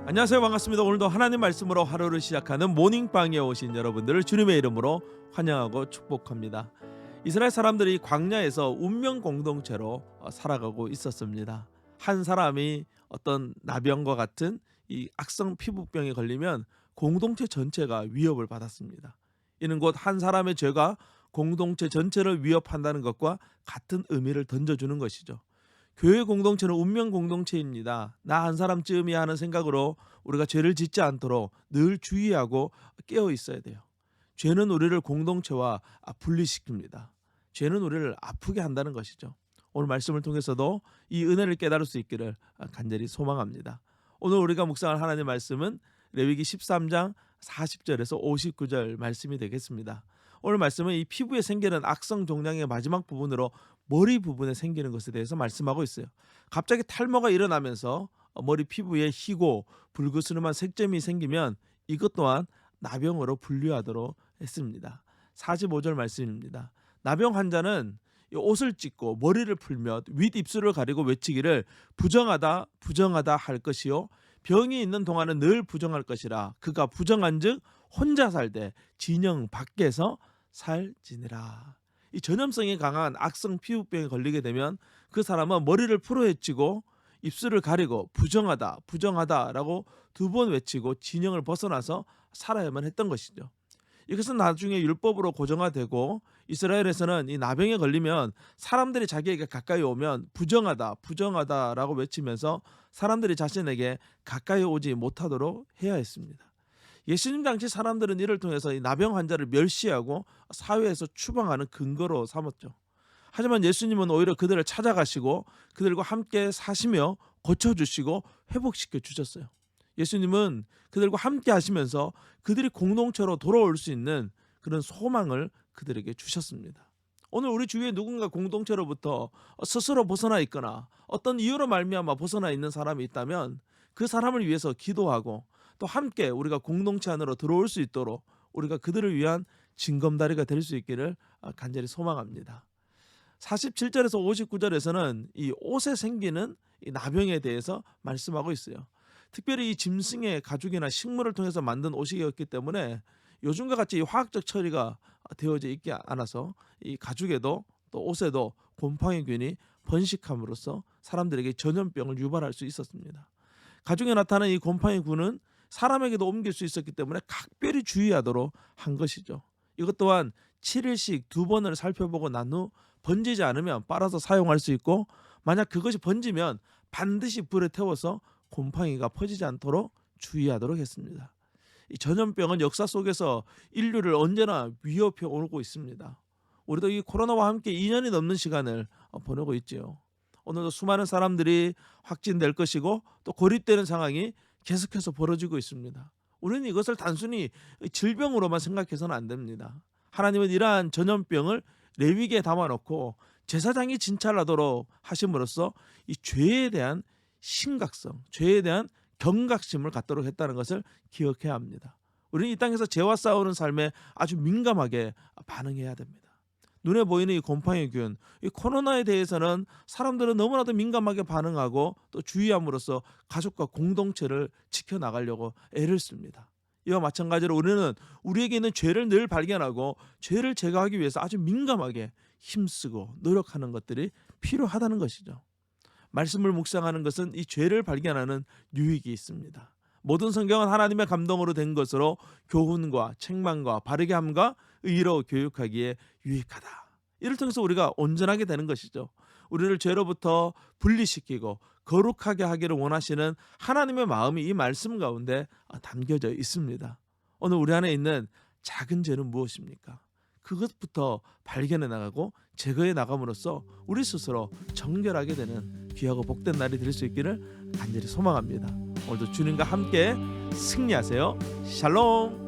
안녕하세요. 반갑습니다. 오늘도 하나님 말씀으로 하루를 시작하는 모닝방에 오신 여러분들을 주님의 이름으로 환영하고 축복합니다. 이스라엘 사람들이 광야에서 운명 공동체로 살아가고 있었습니다. 한 사람이 어떤 나병과 같은 이 악성 피부병에 걸리면 공동체 전체가 위협을 받았습니다. 이는 곧 한 사람의 죄가 공동체 전체를 위협한다는 것과 같은 의미를 던져주는 것이죠. 교회 공동체는 운명 공동체입니다. 나 한 사람쯤이야 하는 생각으로 우리가 죄를 짓지 않도록 늘 주의하고 깨어 있어야 돼요. 죄는 우리를 공동체와 분리시킵니다. 죄는 우리를 아프게 한다는 것이죠. 오늘 말씀을 통해서도 이 은혜를 깨달을 수 있기를 간절히 소망합니다. 오늘 우리가 묵상할 하나님의 말씀은 레위기 13장 40절에서 59절 말씀이 되겠습니다. 오늘 말씀은 이 피부에 생기는 악성 종양의 마지막 부분으로 머리 부분에 생기는 것에 대해서 말씀하고 있어요. 갑자기 탈모가 일어나면서 머리 피부에 희고 붉으스름한 색점이 생기면 이것 또한 나병으로 분류하도록 했습니다. 45절 말씀입니다. 나병 환자는 옷을 찢고 머리를 풀며 윗입술을 가리고 외치기를 부정하다 부정하다 할 것이요 병이 있는 동안은 늘 부정할 것이라 그가 부정한즉 혼자 살되 진영 밖에서 살지니라. 이 전염성이 강한 악성 피부병에 걸리게 되면 그 사람은 머리를 풀어헤치고 입술을 가리고 부정하다 부정하다라고 2번 외치고 진영을 벗어나서 살아야만 했던 것이죠. 이것은 나중에 율법으로 고정화되고 이스라엘에서는 이 나병에 걸리면 사람들이 자기에게 가까이 오면 부정하다 부정하다라고 외치면서 사람들이 자신에게 가까이 오지 못하도록 해야 했습니다. 예수님 당시 사람들은 이를 통해서 이 나병 환자를 멸시하고 사회에서 추방하는 근거로 삼았죠. 하지만 예수님은 오히려 그들을 찾아가시고 그들과 함께 사시며 고쳐주시고 회복시켜 주셨어요. 예수님은 그들과 함께 하시면서 그들이 공동체로 돌아올 수 있는 그런 소망을 그들에게 주셨습니다. 오늘 우리 주위에 누군가 공동체로부터 스스로 벗어나 있거나 어떤 이유로 말미암아 벗어나 있는 사람이 있다면 그 사람을 위해서 기도하고 또 함께 우리가 공동체 안으로 들어올 수 있도록 우리가 그들을 위한 징검다리가 될 수 있기를 간절히 소망합니다. 47절에서 59절에서는 이 옷에 생기는 이 나병에 대해서 말씀하고 있어요. 특별히 이 짐승의 가죽이나 식물을 통해서 만든 옷이었기 때문에 요즘과 같이 화학적 처리가 되어져 있지 않아서 이 가죽에도 또 옷에도 곰팡이균이 번식함으로써 사람들에게 전염병을 유발할 수 있었습니다. 가죽에 나타나는 이 곰팡이균은 사람에게도 옮길 수 있었기 때문에 각별히 주의하도록 한 것이죠. 이것 또한 7일씩 2번을 살펴보고 난 후 번지지 않으면 빨아서 사용할 수 있고 만약 그것이 번지면 반드시 불에 태워서 곰팡이가 퍼지지 않도록 주의하도록 했습니다. 이 전염병은 역사 속에서 인류를 언제나 위협해 오고 있습니다. 우리도 이 코로나와 함께 2년이 넘는 시간을 보내고 있지요. 오늘도 수많은 사람들이 확진될 것이고 또 고립되는 상황이 계속해서 벌어지고 있습니다. 우리는 이것을 단순히 질병으로만 생각해서는 안 됩니다. 하나님은 이러한 전염병을 레위기에 담아놓고 제사장이 진찰하도록 하심으로써 이 죄에 대한 심각성, 죄에 대한 경각심을 갖도록 했다는 것을 기억해야 합니다. 우리는 이 땅에서 죄와 싸우는 삶에 아주 민감하게 반응해야 됩니다. 눈에 보이는 이 곰팡이균, 이 코로나에 대해서는 사람들은 너무나도 민감하게 반응하고 또 주의함으로써 가족과 공동체를 지켜나가려고 애를 씁니다. 이와 마찬가지로 우리는 우리에게 있는 죄를 늘 발견하고 죄를 제거하기 위해서 아주 민감하게 힘쓰고 노력하는 것들이 필요하다는 것이죠. 말씀을 묵상하는 것은 이 죄를 발견하는 유익이 있습니다. 모든 성경은 하나님의 감동으로 된 것으로 교훈과 책망과 바르게 함과 의로 교육하기에 유익하다. 이를 통해서 우리가 온전하게 되는 것이죠. 우리를 죄로부터 분리시키고 거룩하게 하기를 원하시는 하나님의 마음이 이 말씀 가운데 담겨져 있습니다. 오늘 우리 안에 있는 작은 죄는 무엇입니까? 그것부터 발견해 나가고 제거해 나감으로써 우리 스스로 정결하게 되는 귀하고 복된 날이 될 수 있기를 간절히 소망합니다. 오늘도 주님과 함께 승리하세요. 샬롬.